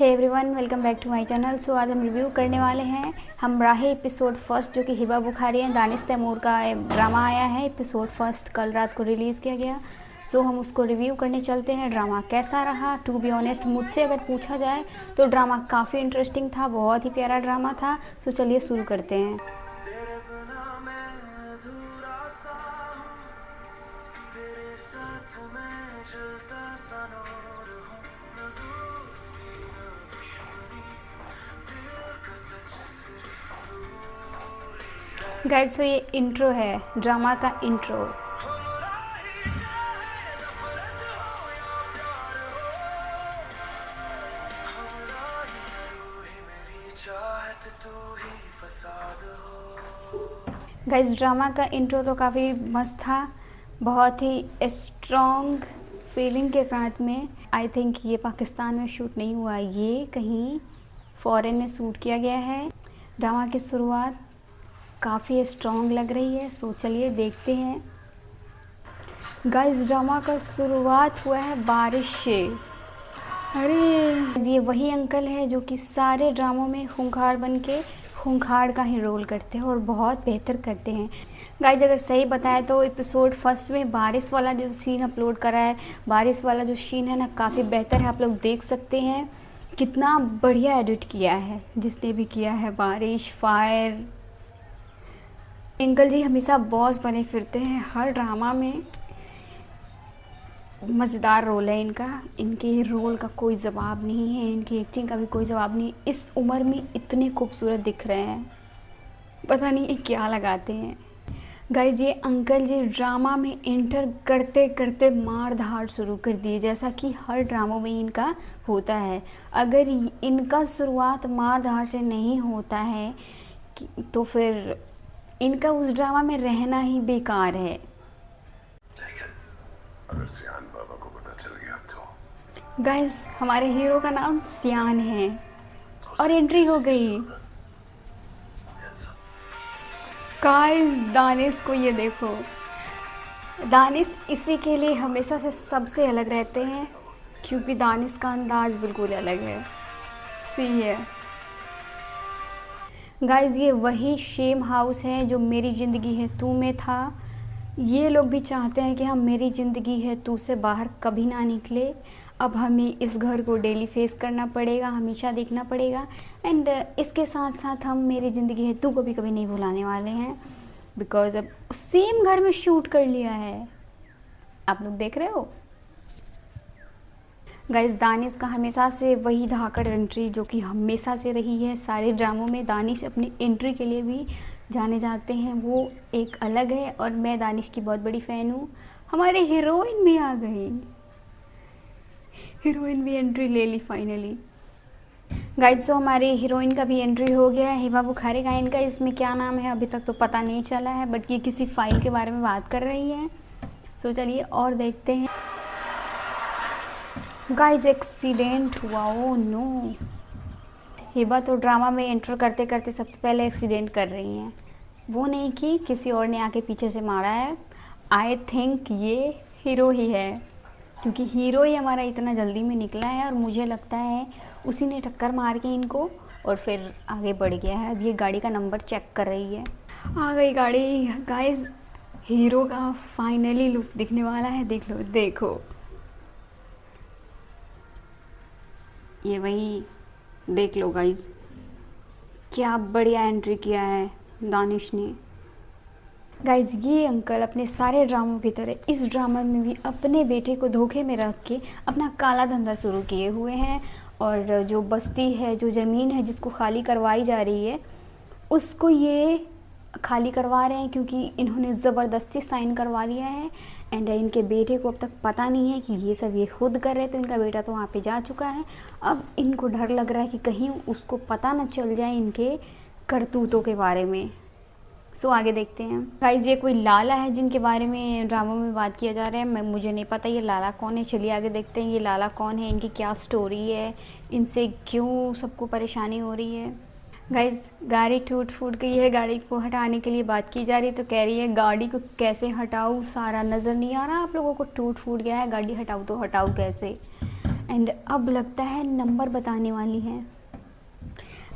Hey everyone, welcome back to my channel. So आज हम review करने वाले हैं हमराही एपिसोड फर्स्ट, जो कि हिबा बुखारी एंड दानिश तैमूर का ड्रामा आया है। एपिसोड फर्स्ट कल रात को रिलीज़ किया गया। सो हम उसको रिव्यू करने चलते हैं। ड्रामा कैसा रहा? टू बी ऑनेस्ट, मुझसे अगर पूछा जाए तो ड्रामा काफ़ी इंटरेस्टिंग था, बहुत ही प्यारा ड्रामा था। सो चलिए शुरू करते हैं। गाइस, सो ये इंट्रो है, ड्रामा का इंट्रो। गाइस, ड्रामा का इंट्रो तो काफ़ी मस्त था, बहुत ही स्ट्रॉन्ग फीलिंग के साथ में। आई थिंक ये पाकिस्तान में शूट नहीं हुआ, ये कहीं फॉरेन में शूट किया गया है। ड्रामा की शुरुआत काफ़ी स्ट्रॉन्ग लग रही है। सो चलिए देखते हैं। गाइस, ड्रामा का शुरुआत हुआ है बारिश से। अरे ये वही अंकल है जो कि सारे ड्रामों में खूंखार बन के खूंखार का ही रोल करते हैं और बहुत बेहतर करते हैं। गाइस, अगर सही बताया तो एपिसोड फर्स्ट में बारिश वाला जो सीन अपलोड करा है, बारिश वाला जो सीन है ना, काफ़ी बेहतर है। आप लोग देख सकते हैं कितना बढ़िया एडिट किया है जिसने भी किया है। बारिश, फायर, अंकल जी हमेशा बॉस बने फिरते हैं हर ड्रामा में। मज़ेदार रोल है इनका, इनके रोल का कोई जवाब नहीं है, इनकी एक्टिंग का भी कोई जवाब नहीं। इस उम्र में इतने खूबसूरत दिख रहे हैं, पता नहीं ये क्या लगाते हैं। गाइज, ये अंकल जी ड्रामा में एंटर करते करते मार धाड़ शुरू कर दिए, जैसा कि हर ड्रामों में इनका होता है। अगर इनका शुरुआत मार धाड़ से नहीं होता है तो फिर इनका उस ड्रामा में रहना ही बेकार है। अगर सियान बाबा को पता चल गया तो गाइस, हमारे हीरो का नाम सियान है और एंट्री हो गई। गाइस, दानिश को ये देखो, दानिश इसी के लिए हमेशा से सबसे अलग रहते हैं क्योंकि दानिश का अंदाज बिल्कुल अलग है। सी है गाइस, ये वही शेम हाउस है जो मेरी ज़िंदगी है तू में था। ये लोग भी चाहते हैं कि हम मेरी ज़िंदगी है तू से बाहर कभी ना निकले। अब हमें इस घर को डेली फेस करना पड़ेगा, हमेशा देखना पड़ेगा। एंड इसके साथ साथ हम मेरी ज़िंदगी है तू को भी कभी नहीं भुलाने वाले हैं, बिकॉज अब सेम घर में शूट कर लिया है। आप लोग देख रहे हो। गाइस, दानिश का हमेशा से वही धाकड़ एंट्री जो कि हमेशा से रही है सारे ड्रामों में। दानिश अपनी एंट्री के लिए भी जाने जाते हैं, वो एक अलग है और मैं दानिश की बहुत बड़ी फ़ैन हूँ। हमारे हीरोइन भी आ गई, हीरोइन भी एंट्री ले ली फाइनली। गाइस, सो हमारी हीरोइन का भी एंट्री हो गया है, हिबा बुखारी का। इनका इसमें क्या नाम है अभी तक तो पता नहीं चला है, बट ये किसी फाइल के बारे में बात कर रही है। सो चलिए और देखते हैं। गाइस, एक्सीडेंट हुआ, ओ नो। हिबा तो ड्रामा में एंटर करते करते सबसे पहले एक्सीडेंट कर रही हैं। वो नहीं कि किसी और ने आके पीछे से मारा है। आई थिंक ये हीरो ही है क्योंकि हीरो ही हमारा इतना जल्दी में निकला है और मुझे लगता है उसी ने टक्कर मार के इनको और फिर आगे बढ़ गया है। अब ये गाड़ी का नंबर चेक कर रही है। आ गई गाड़ी। गाइस, हीरो का फाइनली लुक दिखने वाला है। देख लो, देखो ये वही, देख लो गाइस, क्या बढ़िया एंट्री किया है दानिश ने। गाइस, ये अंकल अपने सारे ड्रामों की तरह इस ड्रामा में भी अपने बेटे को धोखे में रख के अपना काला धंधा शुरू किए हुए हैं। और जो बस्ती है, जो ज़मीन है जिसको खाली करवाई जा रही है, उसको ये खाली करवा रहे हैं क्योंकि इन्होंने ज़बरदस्ती साइन करवा लिया है। एंड इनके बेटे को अब तक पता नहीं है कि ये सब ये खुद कर रहे, तो इनका बेटा तो वहाँ पे जा चुका है। अब इनको डर लग रहा है कि कहीं उसको पता न चल जाए इनके करतूतों के बारे में। सो आगे देखते हैं। गाइस, ये कोई लाला है जिनके बारे में ड्रामा में बात किया जा रहा है। मुझे नहीं पता ये लाला कौन है। चलिए आगे देखते हैं ये लाला कौन है, इनकी क्या स्टोरी है, इनसे क्यों सबको परेशानी हो रही है। गाइस, गाड़ी टूट फूट गई है, गाड़ी को हटाने के लिए बात की जा रही है। तो कह रही है गाड़ी को कैसे हटाऊँ, सारा नज़र नहीं आ रहा आप लोगों को, टूट फूट गया है, गाड़ी हटाऊँ तो हटाऊँ कैसे। एंड अब लगता है नंबर बताने वाली है।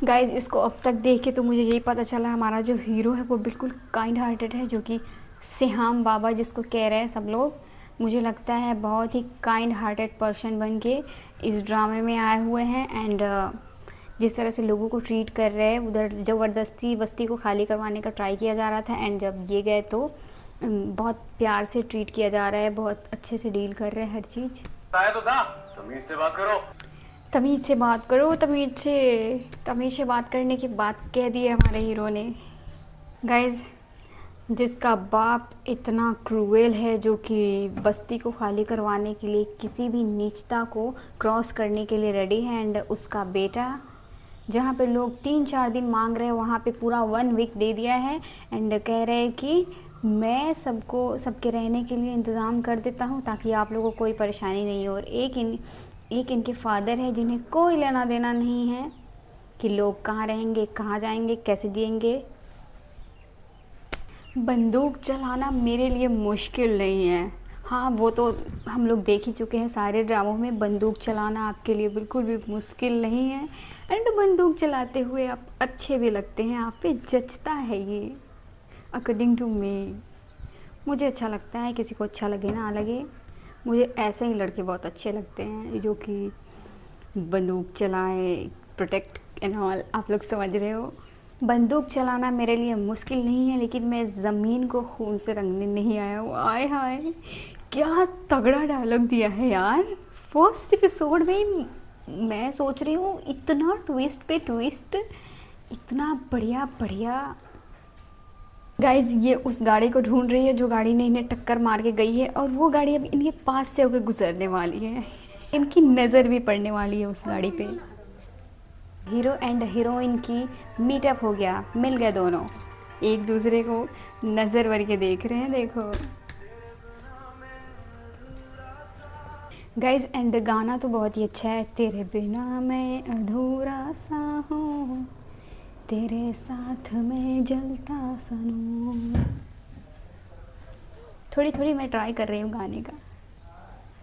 गाइज इसको अब तक देख के तो मुझे यही पता चला हमारा जो हीरो है वो बिल्कुल काइंड हार्टेड है, जो कि सिहाम बाबा जिसको कह रहे हैं सब लोग, मुझे लगता है बहुत ही काइंड हार्टेड पर्सन बन के इस ड्रामे में आए हुए हैं। एंड जिस तरह से लोगों को ट्रीट कर रहे हैं, उधर ज़बरदस्ती बस्ती को खाली करवाने का ट्राई किया जा रहा था, एंड जब ये गए तो बहुत प्यार से ट्रीट किया जा रहा है, बहुत अच्छे से डील कर रहे हैं हर चीज़। तो था तमीज से बात करो। तमीज़ से बात करो, तमीज़ से बात करने की बात कह दी है हमारे हीरो ने। गाइज जिसका बाप इतना क्रूएल है, जो कि बस्ती को खाली करवाने के लिए किसी भी नीचता को क्रॉस करने के लिए रेडी है, एंड उसका बेटा जहाँ पे लोग 3-4 दिन मांग रहे हैं वहाँ पे पूरा 1 वीक दे दिया है, एंड कह रहे हैं कि मैं सबके रहने के लिए इंतज़ाम कर देता हूँ ताकि आप लोगों को कोई परेशानी नहीं हो। और एक इनके फादर है जिन्हें कोई लेना देना नहीं है कि लोग कहाँ रहेंगे, कहाँ जाएंगे, कैसे जिएंगे। बंदूक चलाना मेरे लिए मुश्किल नहीं है, हाँ वो तो हम लोग देख ही चुके हैं सारे ड्रामों में, बंदूक चलाना आपके लिए बिल्कुल भी मुश्किल नहीं है। एंड बंदूक चलाते हुए आप अच्छे भी लगते हैं, आप पे जचता है ये, अकॉर्डिंग टू मी। मुझे अच्छा लगता है, किसी को अच्छा लगे ना लगे, मुझे ऐसे ही लड़के बहुत अच्छे लगते हैं जो कि बंदूक चलाए, प्रोटेक्ट एंड ऑल, आप लोग समझ रहे हो। बंदूक चलाना मेरे लिए मुश्किल नहीं है, लेकिन मैं ज़मीन को खून से रंगने नहीं आया हूँ। आय हाय क्या तगड़ा डायलॉग दिया है यार, फर्स्ट एपिसोड में ही। मैं सोच रही हूँ इतना ट्विस्ट पे ट्विस्ट, इतना बढ़िया बढ़िया। गाइज ये उस गाड़ी को ढूंढ रही है जो गाड़ी ने इन्हें टक्कर मार के गई है, और वो गाड़ी अब इनके पास से होकर गुजरने वाली है, इनकी नज़र भी पड़ने वाली है उस गाड़ी पे। हीरो एंड हीरोइन की मीटअप हो गया, मिल गए दोनों, एक दूसरे को नज़र भर के देख रहे हैं, देखो गाइज। एंड गाना तो बहुत ही अच्छा है, तेरे बिना मैं अधूरा सा हूँ, तेरे साथ मैं जलता सनूं। थोड़ी थोड़ी मैं ट्राई कर रही हूँ गाने का।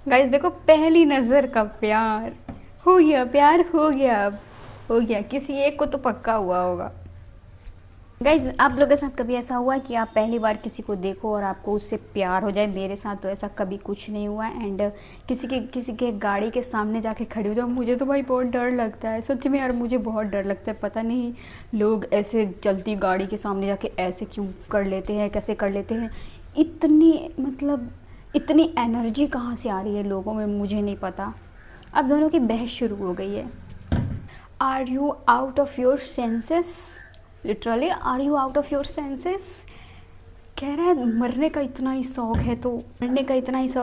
गाइज देखो पहली नज़र का प्यार हो गया, प्यार हो गया, अब हो गया, किसी एक को तो पक्का हुआ होगा। गाइज आप लोगों के साथ कभी ऐसा हुआ कि आप पहली बार किसी को देखो और आपको उससे प्यार हो जाए? मेरे साथ तो ऐसा कभी कुछ नहीं हुआ। एंड किसी के गाड़ी के सामने जाके खड़ी हो जाओ, मुझे तो भाई बहुत डर लगता है, सच में यार मुझे बहुत डर लगता है। पता नहीं लोग ऐसे चलती गाड़ी के सामने जाके ऐसे क्यों कर लेते हैं, कैसे कर लेते हैं, इतनी एनर्जी कहाँ से आ रही है लोगों में, मुझे नहीं पता। अब दोनों की बहस शुरू हो गई है। Are you out of your senses? Literally are you out of your senses? कह रहा है मरने का इतना ही शौक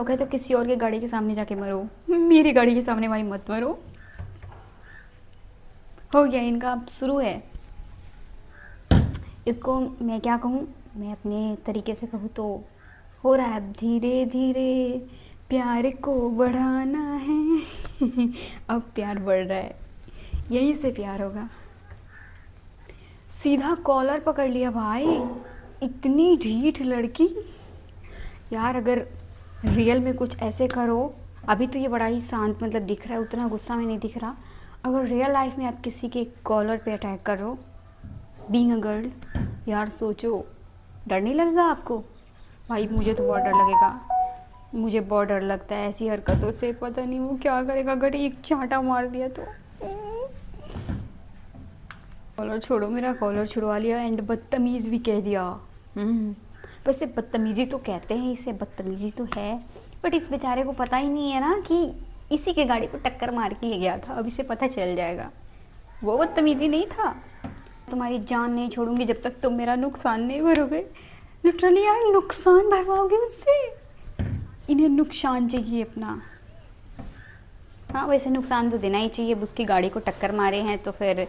है तो किसी और के गाड़ी के सामने जाके मरो, मेरी गाड़ी के सामने भाई मत मरो। हो गया इनका, अब शुरू है। इसको मैं क्या कहूँ, मैं अपने तरीके से कहूँ तो हो रहा है अब धीरे धीरे प्यार को बढ़ाना है। अब प्यार बढ़ रहा है, यहीं से प्यार होगा। सीधा कॉलर पकड़ लिया भाई, इतनी ढीठ लड़की यार। अगर रियल में कुछ ऐसे करो, अभी तो ये बड़ा ही शांत मतलब दिख रहा है, उतना गुस्सा में नहीं दिख रहा। अगर रियल लाइफ में आप किसी के कॉलर पे अटैक करो बीइंग अ गर्ल, यार सोचो डर नहीं लगेगा आपको? भाई मुझे तो बहुत डर लगेगा, मुझे बहुत डर लगता है ऐसी हरकतों से। पता नहीं वो क्या करेगा अगर एक चांटा मार दिया तो। कॉलर छोड़ो, मेरा कॉलर छुड़वा लिया एंड बदतमीज़ भी कह दिया। वैसे बदतमीज़ी तो कहते हैं इसे, बदतमीज़ी तो है, बट इस बेचारे को पता ही नहीं है ना कि इसी के गाड़ी को टक्कर मार के ले गया था। अब इसे पता चल जाएगा, वो बदतमीज़ी नहीं था। तुम्हारी जान नहीं छोड़ूंगी जब तक तुम मेरा नुकसान नहीं भरोगे। लिटरली यार नुकसान भरवाओगे मुझसे? इन्हें नुकसान चाहिए अपना। हाँ वैसे नुकसान तो देना ही चाहिए, उसकी गाड़ी को टक्कर मारे हैं तो फिर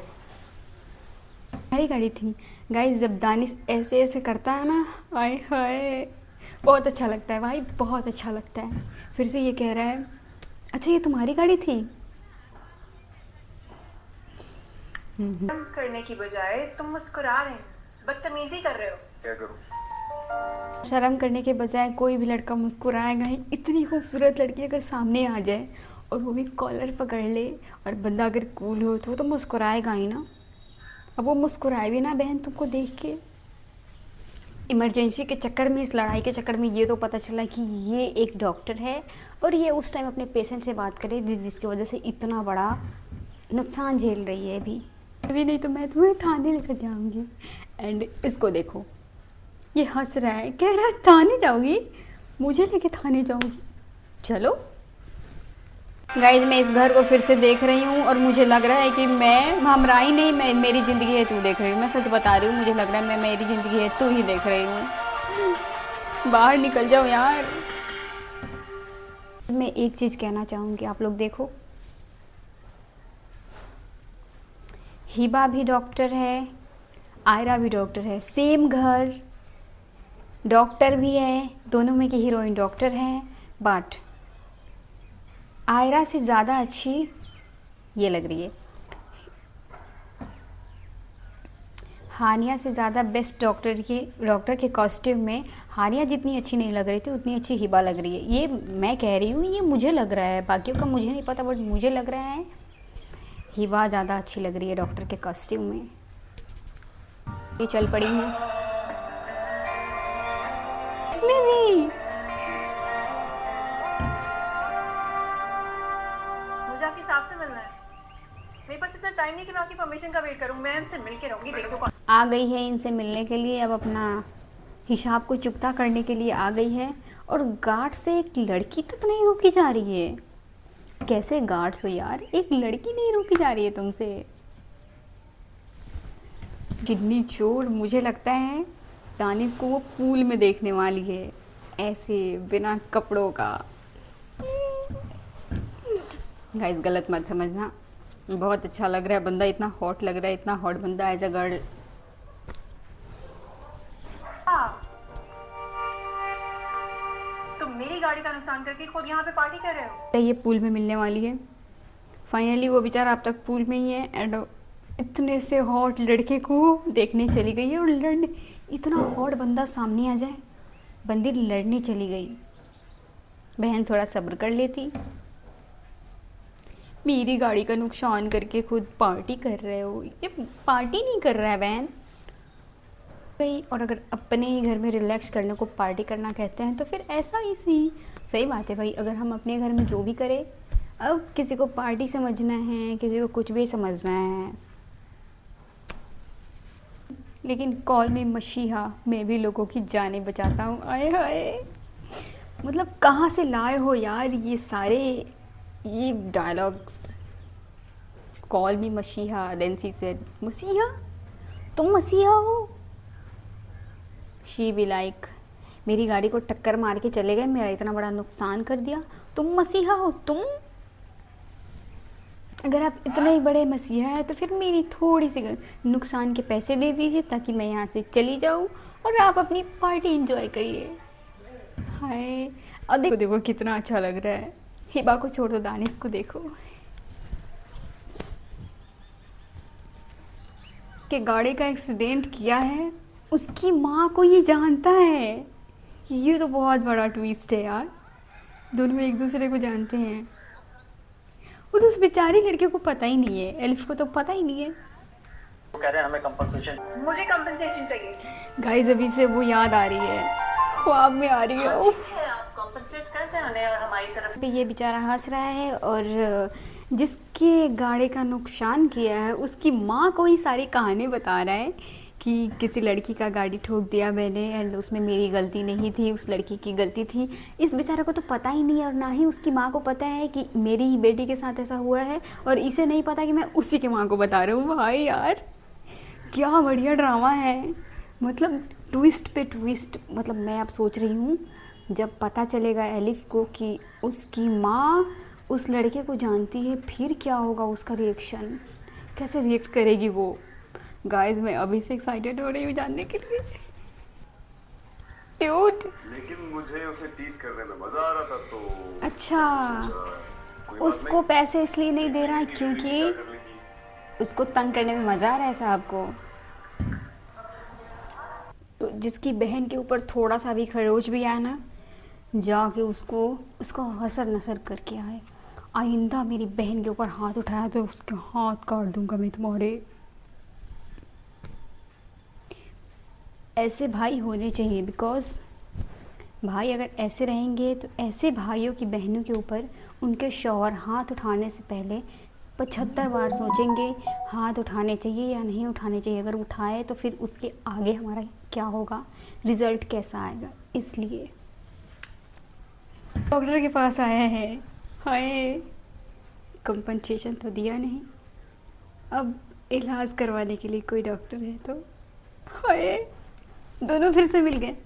मेरी गाड़ी थी। गाइस जब दानिश ऐसे ऐसे करता है ना, आय हाय बहुत अच्छा लगता है भाई, बहुत अच्छा लगता है। फिर से ये कह रहा है अच्छा ये तुम्हारी गाड़ी थी? शर्म करने की बजाय तुम मुस्कुरा रहे हैं, बदतमीजी कर रहे हो। क्या करूं? शर्म करने के बजाय कोई भी लड़का मुस्कुराएगा ही। इतनी खूबसूरत लड़की अगर सामने आ जाए और वो भी कॉलर पकड़ ले, और बंदा अगर कूल हो तो मुस्कुराएगा ही ना। अब वो मुस्कुराए भी ना बहन तुमको देख के। इमरजेंसी के चक्कर में, इस लड़ाई के चक्कर में ये तो पता चला कि ये एक डॉक्टर है और ये उस टाइम अपने पेशेंट से बात करे जिसकी वजह से इतना बड़ा नुकसान झेल रही है अभी नहीं तो मैं तुम्हें थाने लेकर जाऊंगी। एंड इसको देखो, ये हंस रहा है, कह रहा है थाने जाओगी, मुझे लेके थाने जाऊंगी। चलो गाइज, मैं इस घर को फिर से देख रही हूँ और मुझे लग रहा है कि मैं हमराही नहीं, मैं मेरी ज़िंदगी है तू देख रही हूँ। मैं सच बता रही हूँ, मुझे लग रहा है मैं मेरी ज़िंदगी है तू ही देख रही हूँ। बाहर निकल जाओ यार। मैं एक चीज़ कहना चाहूँगी, आप लोग देखो, हिबा भी डॉक्टर है, आयरा भी डॉक्टर है, सेम घर, डॉक्टर भी है, दोनों में की हीरोइन डॉक्टर है। बट आयरा से ज़्यादा अच्छी ये लग रही है, हानिया से ज़्यादा बेस्ट डॉक्टर के कॉस्ट्यूम में हानिया जितनी अच्छी नहीं लग रही थी उतनी अच्छी हिबा लग रही है। ये मैं कह रही हूँ, ये मुझे लग रहा है, बाकियों का मुझे नहीं पता, बट मुझे लग रहा है हिबा ज़्यादा अच्छी लग रही है डॉक्टर के कॉस्ट्यूम में। ये चल पड़ी हूँ इसमें भी। मुझे आपके साहब से मिलना है। मेरे पास इतना टाइम नहीं कि मैं आपकी परमिशन का वेट करूं। मैं उनसे मिल के रहूंगी। देखो कौन आ गई है इनसे मिलने के लिए, अब अपना हिसाब को चुकता करने के लिए आ गई है। और गार्ड से एक लड़की तक नहीं रोकी जा रही है। कैसे गार्ड्स हो यार, एक लड़की नहीं रोकी जा रही है तुमसे। जितनी चोर मुझे लगता है दानिश को वो पूल में देखने वाली है, ऐसे बिना कपड़ों का। गाइस गलत मत समझना, बहुत अच्छा लग रहा है बंदा, इतना हॉट लग रहा है, इतना हॉट बंदा एज अ गर्ल। तुम मेरी गाड़ी का नुकसान करके खुद यहाँ पे पार्टी कर रहे हो। ये पूल में मिलने वाली है फाइनली। वो बेचारा अब तक पूल में ही है एंड इतने से हॉट लड़के को देखने चली गई है। और लड़ने, इतना हॉट बंदा सामने आ जाए, बंदी लड़ने चली गई। बहन थोड़ा सब्र कर लेती। मेरी गाड़ी का नुकसान करके खुद पार्टी कर रहे हो, ये पार्टी नहीं कर रहा है बहन गई। और अगर अपने ही घर में रिलैक्स करने को पार्टी करना कहते हैं तो फिर ऐसा ही सही बात है भाई। अगर हम अपने घर में जो भी करें, अब किसी को पार्टी समझना है, किसी को कुछ भी समझना है, लेकिन कॉल में मशीहा, मैं भी लोगों की जानें बचाता हूँ। आए हाय, मतलब कहाँ से लाए हो यार ये सारे ये डायलॉग्स। कॉल मी मसीहा, देन शी सेड मसीहा, तुम मसीहा हो। शी बी लाइक, मेरी गाड़ी को टक्कर मार के चले गए, मेरा इतना बड़ा नुकसान कर दिया, तुम मसीहा हो तुम। अगर आप इतने ही बड़े मसीहा हैं तो फिर मेरी थोड़ी सी नुकसान के पैसे दे दीजिए ताकि मैं यहाँ से चली जाऊँ और आप अपनी पार्टी एंजॉय करिए। हाय, और देखो देखो कितना अच्छा लग रहा है। हिबा को छोड़ दो, दानिश को देखो कि गाड़ी का एक्सीडेंट किया है, उसकी माँ को ये जानता है। ये तो बहुत बड़ा ट्विस्ट है यार, दोनों एक दूसरे को जानते हैं। और उस बेचारी लड़के को पता ही नहीं है, एलिफ को तो पता ही नहीं है। वो कह रहे हैं हमें कंपनसेशन। मुझे कंपनसेशन चाहिए। गाइस अभी से वो याद आ रही है, ख्वाब में आ रही है। उफ, आप कंपनसेट करते हैं उन्हें और हमारी तरफ पे ये बेचारा हंस रहा है और जिसके गाड़ी का नुकसान किया है उसकी माँ को ही सारी कहानी बता रहा है कि किसी लड़की का गाड़ी ठोक दिया मैंने एंड उसमें मेरी गलती नहीं थी, उस लड़की की गलती थी। इस बेचारे को तो पता ही नहीं है और ना ही उसकी माँ को पता है कि मेरी ही बेटी के साथ ऐसा हुआ है, और इसे नहीं पता कि मैं उसी की माँ को बता रहा हूँ। भाई यार क्या बढ़िया ड्रामा है, मतलब ट्विस्ट पे ट्विस्ट। मतलब मैं अब सोच रही हूँ जब पता चलेगा एलिफ को कि उसकी माँ उस लड़के को जानती है, फिर क्या होगा उसका रिएक्शन, कैसे रिएक्ट करेगी वो। गाइस मैं अभी से एक्साइटेड हो रही हूँ जानने के लिए। क्यूट। लेकिन मुझे उसे टीज करने में मजा आ रहा था तो अच्छा, कोई बात उसको नहीं, पैसे इसलिए नहीं दे रहा है क्या क्योंकि कर लेंगी। उसको तंग करने में मज़ा आ रहा है साहब को। तो जिसकी बहन के ऊपर थोड़ा सा भी खरोच भी आया ना, जाके उसको हसर नसर करके आए। आइंदा मेरी बहन के ऊपर हाथ उठाया तो उसके हाथ काट दूंगा मैं तुम्हारे। ऐसे भाई होने चाहिए, बिकॉज़ भाई अगर ऐसे रहेंगे तो ऐसे भाइयों की बहनों के ऊपर उनके शौहर हाथ उठाने से पहले 75 बार सोचेंगे हाथ उठाने चाहिए या नहीं उठाने चाहिए। अगर उठाए तो फिर उसके आगे हमारा क्या होगा, रिज़ल्ट कैसा आएगा। इसलिए डॉक्टर के पास आया है, हाय कंपनसेशन तो दिया नहीं, अब इलाज करवाने के लिए कोई डॉक्टर है तो हाय दोनों फिर से मिल गए।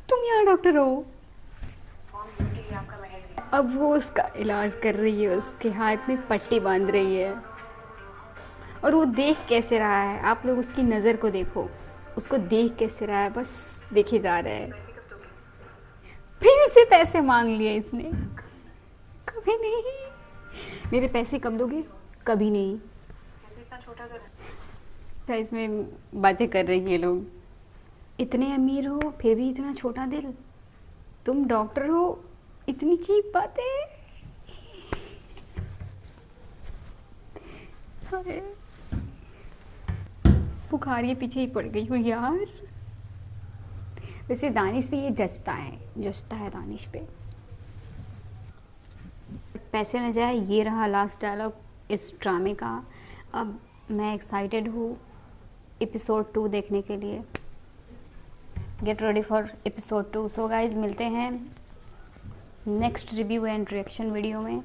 तुम यहाँ डॉक्टर हो। अब वो उसका इलाज कर रही है, उसके हाथ में पट्टी बांध रही है और वो देख कैसे रहा है, आप लोग उसकी नज़र को देखो, उसको देख कैसे रहा है, बस देखे जा रहा है। फिर से पैसे मांग लिए इसने, कभी नहीं। मेरे पैसे कब दोगे? कभी नहीं। इतना छोटा तो अच्छा इसमें बातें कर रही है लोग, इतने अमीर हो फिर भी इतना छोटा दिल, तुम डॉक्टर हो इतनी चीप बातें। अरे बुखार के पीछे ही पड़ गई हूँ यार। वैसे दानिश पे ये जचता है दानिश पे। पैसे न जाए, ये रहा लास्ट डायलॉग इस ड्रामे का। अब मैं एक्साइटेड हूँ एपिसोड 2 देखने के लिए। Get ready for episode 2। So guys मिलते हैं next review and reaction video में।